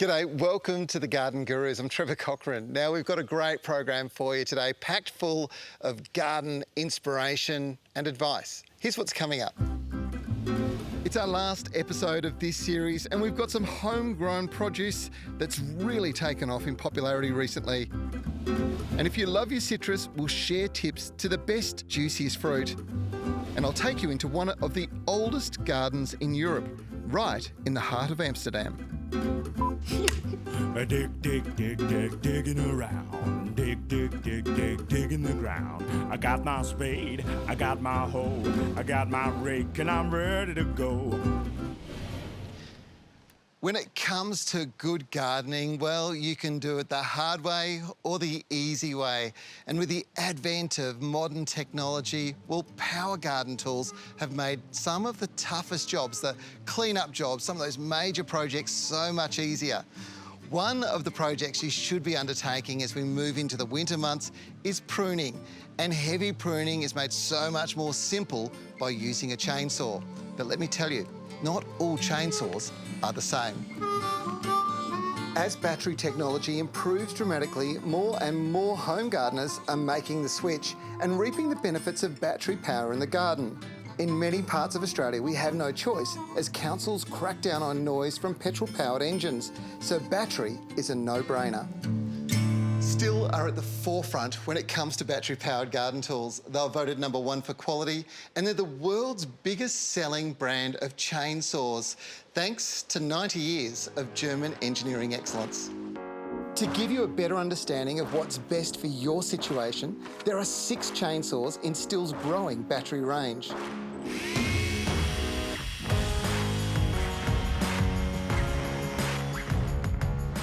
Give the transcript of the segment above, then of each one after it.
G'day, welcome to the Garden Gurus. I'm Trevor Cochran. Now we've got a great program for you today, packed full of garden inspiration and advice. Here's what's coming up. It's our last episode of this series and we've got some homegrown produce that's really taken off in popularity recently. And if you love your citrus, we'll share tips to the best, juiciest fruit. And I'll take you into one of the oldest gardens in Europe, right in the heart of Amsterdam. Digging around. Dig in the ground. I got my spade, I got my hoe, I got my rake, and I'm ready to go. When it comes to good gardening, well, you can do it the hard way or the easy way. And with the advent of modern technology, well, power garden tools have made some of the toughest jobs, the clean-up jobs, some of those major projects so much easier. One of the projects you should be undertaking as we move into the winter months is pruning. And heavy pruning is made so much more simple by using a chainsaw. But let me tell you, not all chainsaws are the same. As battery technology improves dramatically, more and more home gardeners are making the switch and reaping the benefits of battery power in the garden. In many parts of Australia, we have no choice as councils crack down on noise from petrol-powered engines, so battery is a no-brainer. Still are at the forefront when it comes to battery-powered garden tools. They're voted #1 for quality, and they're the world's biggest selling brand of chainsaws, thanks to 90 years of German engineering excellence. To give you a better understanding of what's best for your situation, there are 6 chainsaws in Still's growing battery range.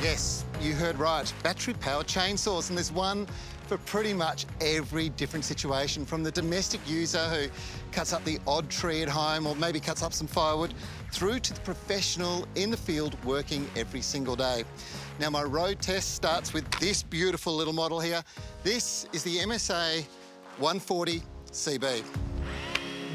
Yes, you heard right, battery-powered chainsaws, and there's one for pretty much every different situation, from the domestic user who cuts up the odd tree at home or maybe cuts up some firewood, through to the professional in the field working every single day. Now, my road test starts with this beautiful little model here. This is the MSA 140 CB.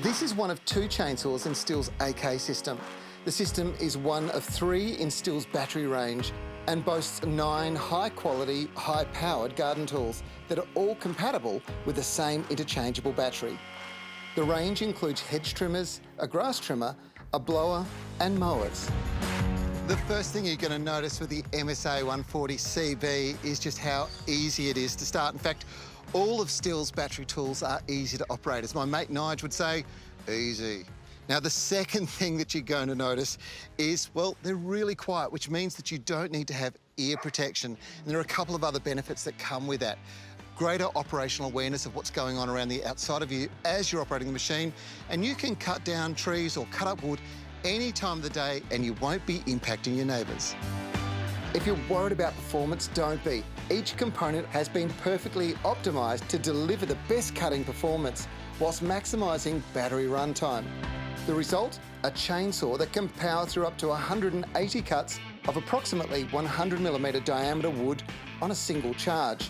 This is one of 2 chainsaws in Still's AK system. The system is one of 3 in Still's battery range and boasts 9 high-quality, high-powered garden tools that are all compatible with the same interchangeable battery. The range includes hedge trimmers, a grass trimmer, a blower and mowers. The first thing you're going to notice with the MSA 140 CB is just how easy it is to start. In fact, all of Still's battery tools are easy to operate. As my mate Nige would say, easy. Now, the second thing that you're going to notice is, well, they're really quiet, which means that you don't need to have ear protection. And there are a couple of other benefits that come with that. Greater operational awareness of what's going on around the outside of you as you're operating the machine, and you can cut down trees or cut up wood any time of the day and you won't be impacting your neighbours. If you're worried about performance, don't be. Each component has been perfectly optimised to deliver the best cutting performance whilst maximising battery runtime. The result? A chainsaw that can power through up to 180 cuts of approximately 100mm diameter wood on a single charge.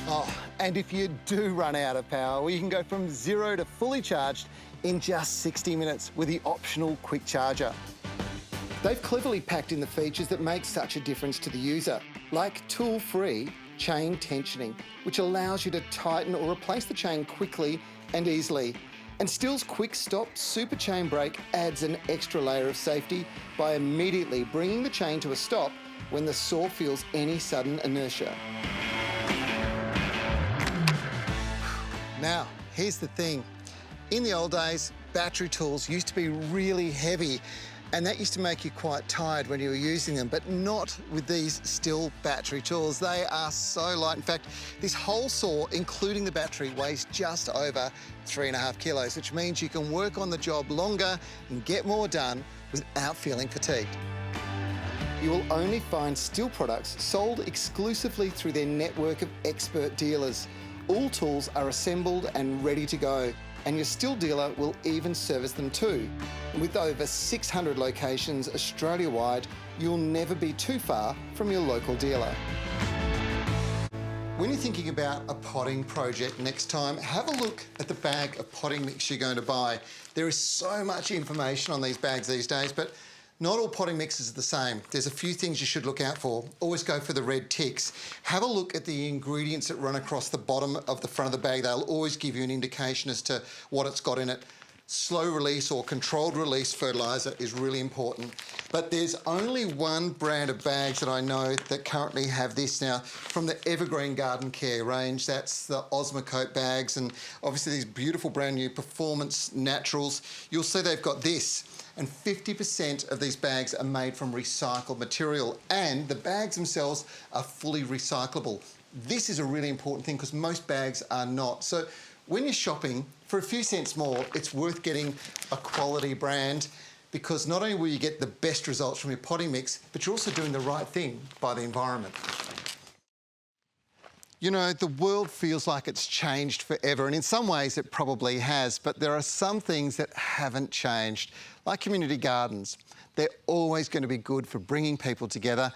Oh, and if you do run out of power, well, you can go from 0 to fully charged in just 60 minutes with the optional quick charger. They've cleverly packed in the features that make such a difference to the user, like tool-free chain tensioning, which allows you to tighten or replace the chain quickly and easily. And Still's Quick Stop Super Chain Brake adds an extra layer of safety by immediately bringing the chain to a stop when the saw feels any sudden inertia. Now, here's the thing. In the old days, battery tools used to be really heavy, and that used to make you quite tired when you were using them, but not with these Still battery tools. They are so light. In fact, this whole saw, including the battery, weighs just over 3.5 kilos, which means you can work on the job longer and get more done without feeling fatigued. You will only find Still products sold exclusively through their network of expert dealers. All tools are assembled and ready to go, and your Still dealer will even service them too. With over 600 locations Australia-wide, you'll never be too far from your local dealer. When you're thinking about a potting project next time, have a look at the bag of potting mix you're going to buy. There is so much information on these bags these days, but Not all potting mixes are the same. There's a few things you should look out for. Always go for the red ticks. Have a look at the ingredients that run across the bottom of the front of the bag. They'll always give you an indication as to what it's got in it. Slow release or controlled release fertiliser is really important. But there's only one brand of bags that I know that currently have this now from the Evergreen Garden Care range. That's the Osmocote bags, and obviously these beautiful brand new Performance Naturals. You'll see they've got this, and 50% of these bags are made from recycled material, and the bags themselves are fully recyclable. This is a really important thing because most bags are not. So when you're shopping, for a few cents more, it's worth getting a quality brand, because not only will you get the best results from your potting mix, but you're also doing the right thing by the environment. You know, the world feels like it's changed forever, and in some ways it probably has, but there are some things that haven't changed, like community gardens. They're always going to be good for bringing people together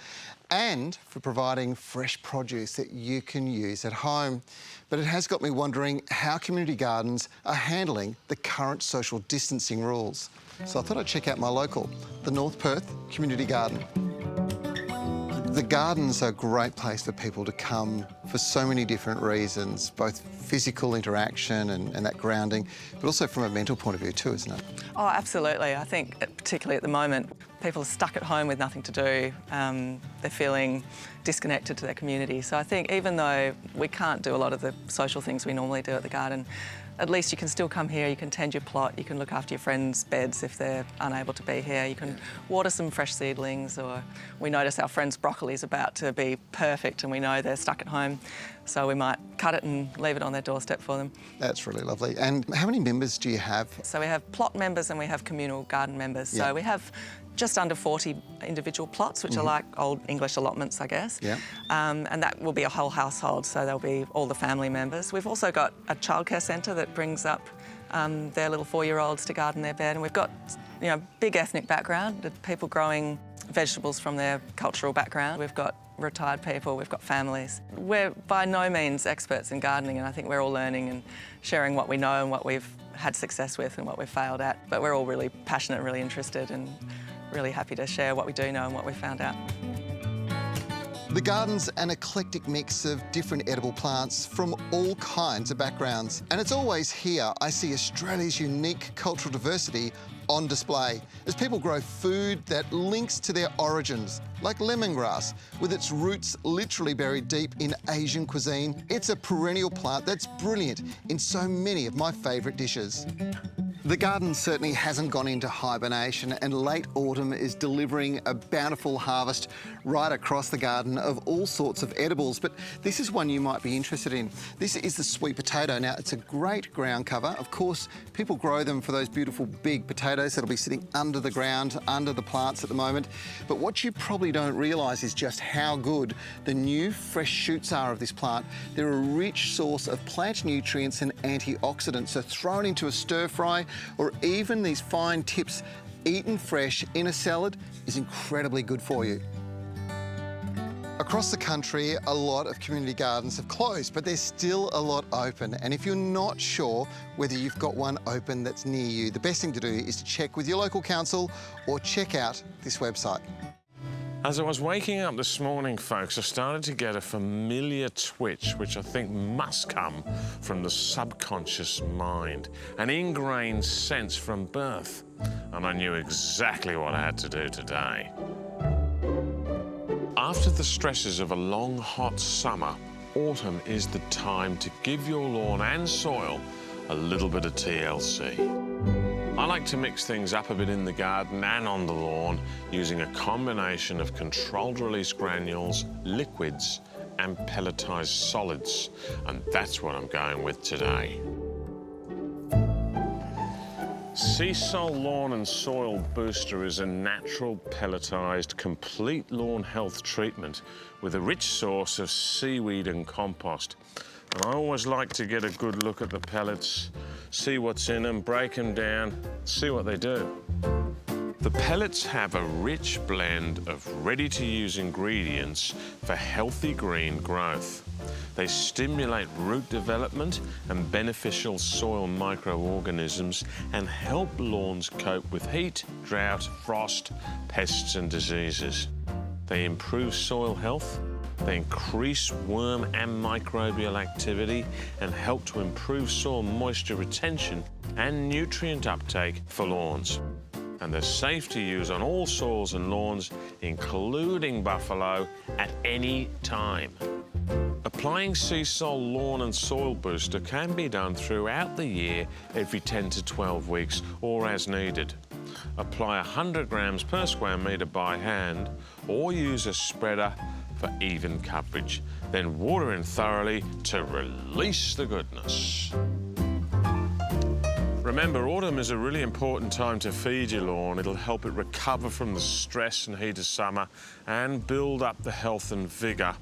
and for providing fresh produce that you can use at home. But it has got me wondering how community gardens are handling the current social distancing rules. So I thought I'd check out my local, the North Perth Community Garden. The garden's a great place for people to come for so many different reasons, both physical interaction and that grounding, but also from a mental point of view too, isn't it? Oh, absolutely. I think particularly at the moment, people are stuck at home with nothing to do. They're feeling disconnected to their community. So I think even though we can't do a lot of the social things we normally do at the garden, at least you can still come here, you can tend your plot, you can look after your friends' beds if they're unable to be here, you can water some fresh seedlings, or we notice our friend's broccoli is about to be perfect and we know they're stuck at home, so we might cut it and leave it on their doorstep for them. That's really lovely. And how many members do you have? So we have plot members and we have communal garden members. So we have just under 40 individual plots, which are like old English allotments, I guess. Yeah. And that will be a whole household, so there'll be all the family members. We've also got a childcare centre that brings up their little 4-year-olds to garden their bed, and we've got, you know, big ethnic background, people growing vegetables from their cultural background. We've got retired people, we've got families. We're by no means experts in gardening, and I think we're all learning and sharing what we know and what we've had success with and what we've failed at. But we're all really passionate and really interested, and really happy to share what we do know and what we've found out. The garden's an eclectic mix of different edible plants from all kinds of backgrounds. And it's always here I see Australia's unique cultural diversity on display as people grow food that links to their origins, like lemongrass, with its roots literally buried deep in Asian cuisine. It's a perennial plant that's brilliant in so many of my favourite dishes. The garden certainly hasn't gone into hibernation, and late autumn is delivering a bountiful harvest right across the garden of all sorts of edibles. But this is one you might be interested in. This is the sweet potato. Now, it's a great ground cover. Of course, people grow them for those beautiful big potatoes that'll be sitting under the ground, under the plants at the moment. But what you probably don't realise is just how good the new fresh shoots are of this plant. They're a rich source of plant nutrients and antioxidants. So thrown into a stir fry, or even these fine tips eaten fresh in a salad is incredibly good for you. Across the country, a lot of community gardens have closed, but there's still a lot open. And if you're not sure whether you've got one open that's near you, the best thing to do is to check with your local council or check out this website. As I was waking up this morning, folks, I started to get a familiar twitch, which I think must come from the subconscious mind, an ingrained sense from birth. And I knew exactly what I had to do today. After the stresses of a long, hot summer, autumn is the time to give your lawn and soil a little bit of TLC. I like to mix things up a bit in the garden and on the lawn using a combination of controlled release granules, liquids and pelletized solids, and that's what I'm going with today. Sea Sol Lawn and Soil Booster is a natural pelletized complete lawn health treatment with a rich source of seaweed and compost. And I always like to get a good look at the pellets, see what's in them, break them down, see what they do. The pellets have a rich blend of ready-to-use ingredients for healthy green growth. They stimulate root development and beneficial soil microorganisms and help lawns cope with heat, drought, frost, pests and diseases. They improve soil health, they increase worm and microbial activity and help to improve soil moisture retention and nutrient uptake for lawns. And they're safe to use on all soils and lawns, including buffalo, at any time. Applying Sea Sol Lawn and Soil Booster can be done throughout the year, every 10 to 12 weeks, or as needed. Apply 100 grams per square metre by hand, or use a spreader for even coverage. Then water in thoroughly to release the goodness. Remember, autumn is a really important time to feed your lawn. It'll help it recover from the stress and heat of summer and build up the health and vigour,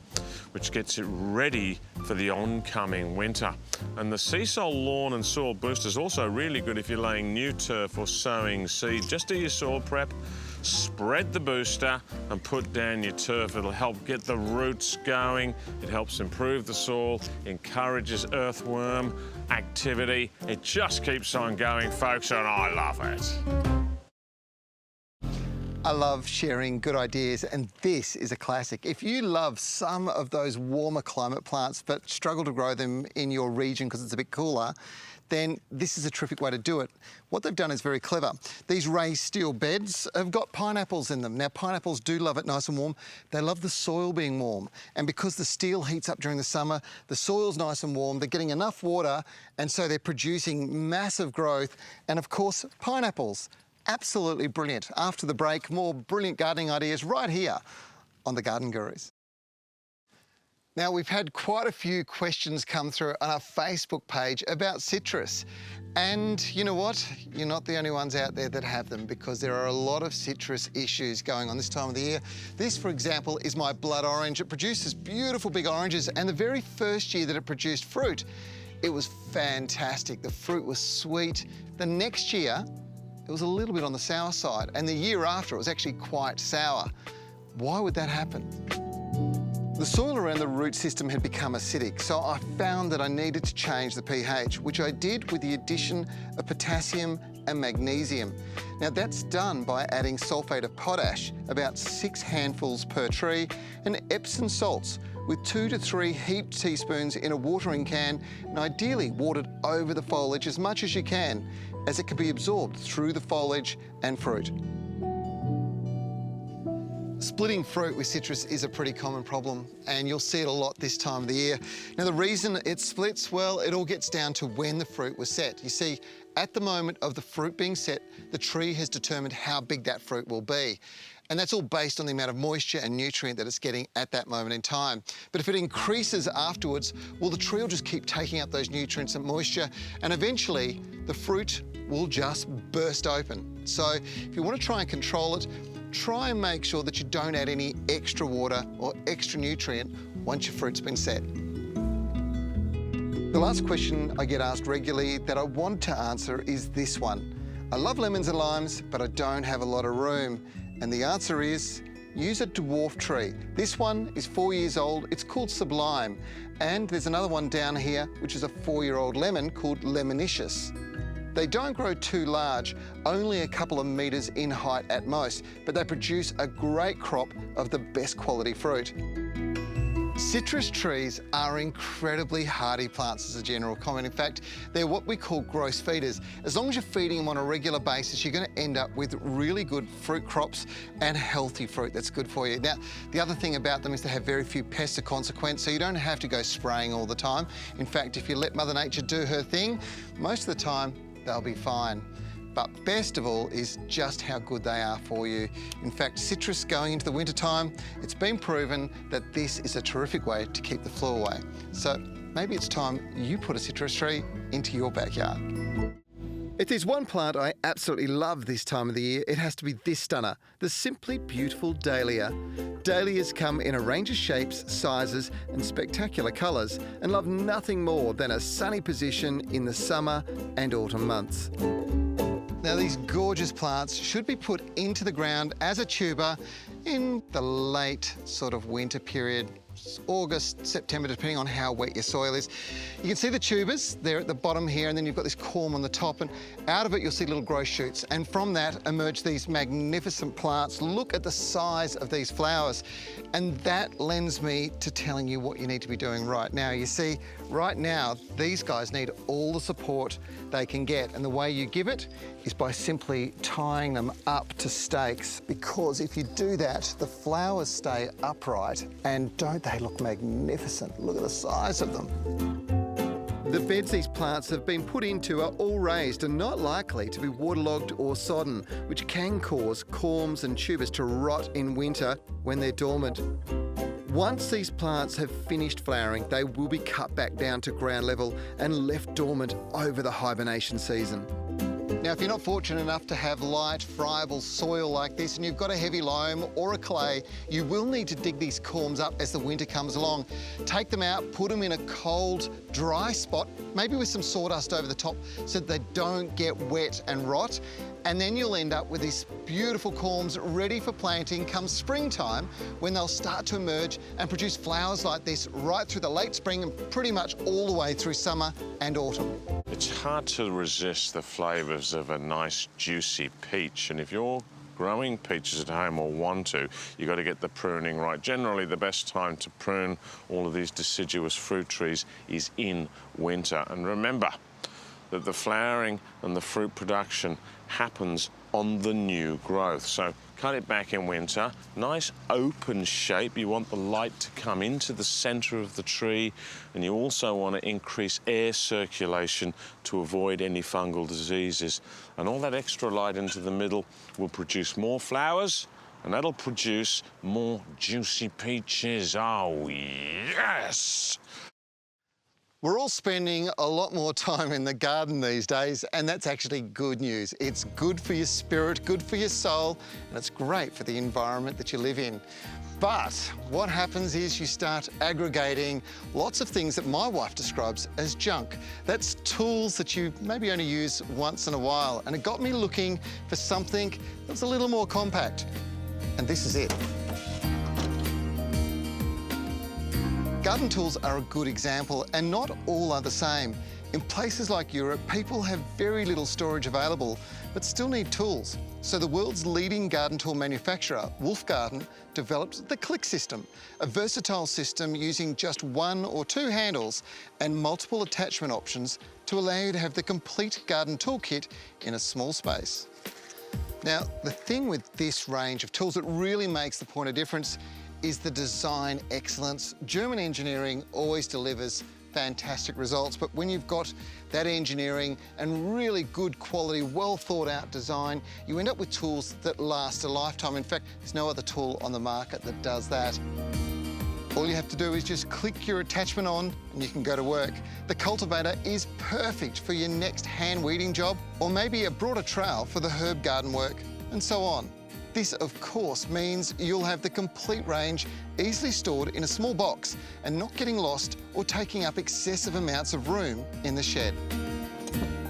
which gets it ready for the oncoming winter. And the Sea Sol Lawn and Soil Booster is also really good if you're laying new turf or sowing seed. Just do your soil prep, spread the booster and put down your turf. It'll help get the roots going. It helps improve the soil, encourages earthworm activity. It just keeps on going, folks, and I love it. I love sharing good ideas, and this is a classic. If you love some of those warmer climate plants but struggle to grow them in your region because it's a bit cooler, then this is a terrific way to do it. What they've done is very clever. These raised steel beds have got pineapples in them. Now, pineapples do love it nice and warm. They love the soil being warm. And because the steel heats up during the summer, the soil's nice and warm, they're getting enough water, and so they're producing massive growth. And of course, pineapples. Absolutely brilliant. After the break, more brilliant gardening ideas right here on The Garden Gurus. Now, we've had quite a few questions come through on our Facebook page about citrus. And you know what? You're not the only ones out there that have them, because there are a lot of citrus issues going on this time of the year. This, for example, is my blood orange. It produces beautiful big oranges, and the very first year that it produced fruit, it was fantastic. The fruit was sweet. The next year, it was a little bit on the sour side, and the year after, it was actually quite sour. Why would that happen? The soil around the root system had become acidic, so I found that I needed to change the pH, which I did with the addition of potassium and magnesium. Now, that's done by adding sulphate of potash, about 6 handfuls per tree, and Epsom salts, with 2 to 3 heaped teaspoons in a watering can, and ideally watered over the foliage as much as you can, as it can be absorbed through the foliage and fruit. Splitting fruit with citrus is a pretty common problem, and you'll see it a lot this time of the year. Now, the reason it splits, well, it all gets down to when the fruit was set. You see, at the moment of the fruit being set, the tree has determined how big that fruit will be. And that's all based on the amount of moisture and nutrient that it's getting at that moment in time. But if it increases afterwards, well, the tree will just keep taking up those nutrients and moisture, and eventually the fruit will just burst open. So if you want to try and control it, try and make sure that you don't add any extra water or extra nutrient once your fruit's been set. The last question I get asked regularly that I want to answer is this one. I love lemons and limes, but I don't have a lot of room. And the answer is, use a dwarf tree. This one is 4 years old. It's called Sublime. And there's another one down here, which is a 4-year-old lemon called Lemonious. They don't grow too large, only a couple of metres in height at most, but they produce a great crop of the best quality fruit. Citrus trees are incredibly hardy plants as a general comment. In fact, they're what we call gross feeders. As long as you're feeding them on a regular basis, you're going to end up with really good fruit crops and healthy fruit that's good for you. Now, the other thing about them is they have very few pests of consequence, so you don't have to go spraying all the time. In fact, if you let Mother Nature do her thing, most of the time, they'll be fine. But best of all is just how good they are for you. In fact, citrus going into the winter time, it's been proven that this is a terrific way to keep the flu away. So maybe it's time you put a citrus tree into your backyard. If there's one plant I absolutely love this time of the year, it has to be this stunner, the simply beautiful dahlia. Dahlias come in a range of shapes, sizes and spectacular colours, and love nothing more than a sunny position in the summer and autumn months. Now, these gorgeous plants should be put into the ground as a tuber in the late sort of winter period, August, September, depending on how wet your soil is. You can see the tubers, they're at the bottom here, and then you've got this corm on the top, and out of it you'll see little growth shoots, and from that emerge these magnificent plants. Look at the size of these flowers, and that lends me to telling you what you need to be doing right now. You see, right now, these guys need all the support they can get, and the way you give it is by simply tying them up to stakes, because if you do that, the flowers stay upright, and don't they look magnificent? Look at the size of them. The beds these plants have been put into are all raised and not likely to be waterlogged or sodden, which can cause corms and tubers to rot in winter when they're dormant. Once these plants have finished flowering, they will be cut back down to ground level and left dormant over the hibernation season. Now, if you're not fortunate enough to have light, friable soil like this, and you've got a heavy loam or a clay, you will need to dig these corms up as the winter comes along. Take them out, put them in a cold, dry spot, maybe with some sawdust over the top so that they don't get wet and rot. And then you'll end up with these beautiful corms ready for planting come springtime, when they'll start to emerge and produce flowers like this right through the late spring and pretty much all the way through summer and autumn. It's hard to resist the flavours of a nice juicy peach, and if you're growing peaches at home or want to, you've got to get the pruning right. Generally, the best time to prune all of these deciduous fruit trees is in winter. And remember that the flowering and the fruit production happens on the new growth. So cut it back in winter, nice open shape. You want the light to come into the centre of the tree, and you also want to increase air circulation to avoid any fungal diseases. And all that extra light into the middle will produce more flowers, and that'll produce more juicy peaches. Oh, yes! We're all spending a lot more time in the garden these days, and that's actually good news. It's good for your spirit, good for your soul, and it's great for the environment that you live in. But what happens is you start aggregating lots of things that my wife describes as junk. That's tools that you maybe only use once in a while, and it got me looking for something that's a little more compact. And this is it. Garden tools are a good example, and not all are the same. In places like Europe, people have very little storage available, but still need tools. So the world's leading garden tool manufacturer, Wolf Garden, developed the Click system, a versatile system using just one or two handles and multiple attachment options to allow you to have the complete garden toolkit in a small space. Now, the thing with this range of tools that really makes the point of difference is the design excellence. German engineering always delivers fantastic results, but when you've got that engineering and really good quality, well thought out design, you end up with tools that last a lifetime. In fact, there's no other tool on the market that does that. All you have to do is just click your attachment on and you can go to work. The cultivator is perfect for your next hand weeding job, or maybe a broader trowel for the herb garden work, and so on. This, of course, means you'll have the complete range easily stored in a small box and not getting lost or taking up excessive amounts of room in the shed.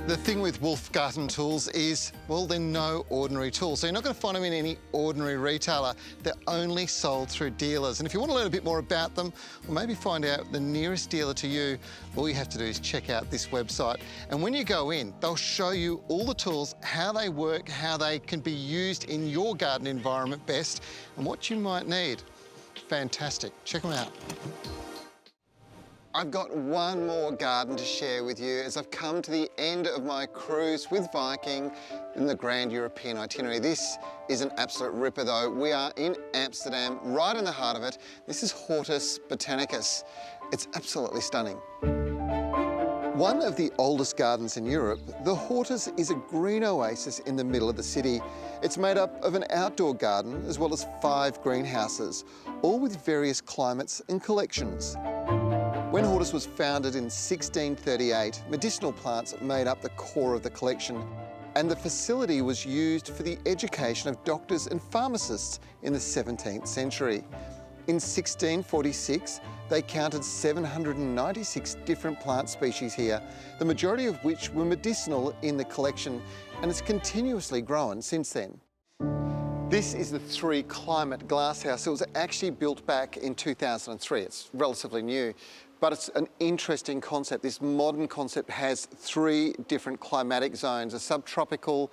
The thing with Wolf Garden tools is, well, they're no ordinary tools. So you're not going to find them in any ordinary retailer. They're only sold through dealers. And if you want to learn a bit more about them, or maybe find out the nearest dealer to you, all you have to do is check out this website. And when you go in, they'll show you all the tools, how they work, how they can be used in your garden environment best, and what you might need. Fantastic. Check them out. I've got one more garden to share with you as I've come to the end of my cruise with Viking in the Grand European itinerary. This is an absolute ripper though. We are in Amsterdam, right in the heart of it. This is Hortus Botanicus. It's absolutely stunning. One of the oldest gardens in Europe, the Hortus is a green oasis in the middle of the city. It's made up of an outdoor garden as well as 5 greenhouses, all with various climates and collections. When Hortus was founded in 1638, medicinal plants made up the core of the collection, and the facility was used for the education of doctors and pharmacists in the 17th century. In 1646, they counted 796 different plant species here, the majority of which were medicinal in the collection, and it's continuously grown since then. This is the 3 Climate glasshouse. It was actually built back in 2003. It's relatively new, but it's an interesting concept. This modern concept has 3 different climatic zones, a subtropical,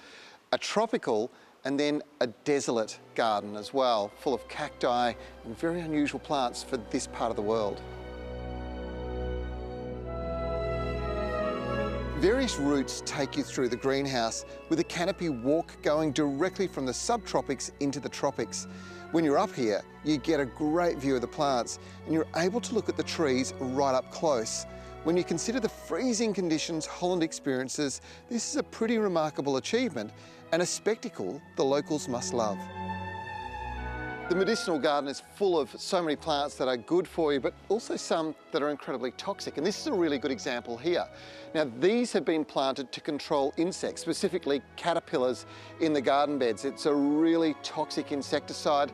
a tropical, and then a desolate garden as well, full of cacti and very unusual plants for this part of the world. Various routes take you through the greenhouse with a canopy walk going directly from the subtropics into the tropics. When you're up here, you get a great view of the plants and you're able to look at the trees right up close. When you consider the freezing conditions Holland experiences, this is a pretty remarkable achievement and a spectacle the locals must love. The medicinal garden is full of so many plants that are good for you, but also some that are incredibly toxic. And this is a really good example here. Now, these have been planted to control insects, specifically caterpillars in the garden beds. It's a really toxic insecticide,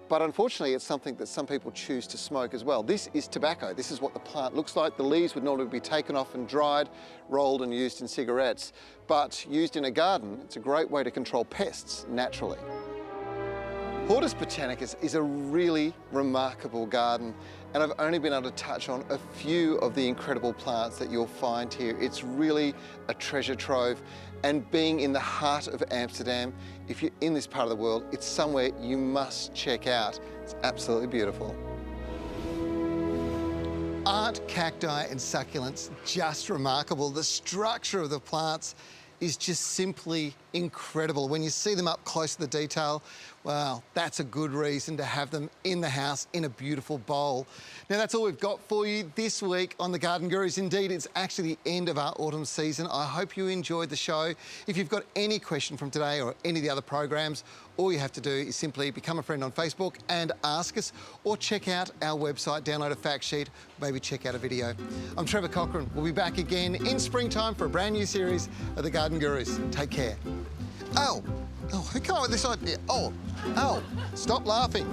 but unfortunately, it's something that some people choose to smoke as well. This is tobacco. This is what the plant looks like. The leaves would normally be taken off and dried, rolled and used in cigarettes. But used in a garden, it's a great way to control pests naturally. Hortus Botanicus is a really remarkable garden, and I've only been able to touch on a few of the incredible plants that you'll find here. It's really a treasure trove, and being in the heart of Amsterdam, if you're in this part of the world, it's somewhere you must check out. It's absolutely beautiful. Aren't cacti and succulents just remarkable? The structure of the plants is just simply incredible. When you see them up close to the detail, well, that's a good reason to have them in the house in a beautiful bowl. Now, that's all we've got for you this week on The Garden Gurus. Indeed, it's actually the end of our autumn season. I hope you enjoyed the show. If you've got any question from today or any of the other programs, all you have to do is simply become a friend on Facebook and ask us, or check out our website, download a fact sheet, maybe check out a video. I'm Trevor Cochran. We'll be back again in springtime for a brand new series of The Garden Gurus. Take care. Oh, who came up with this idea? Oh, stop laughing.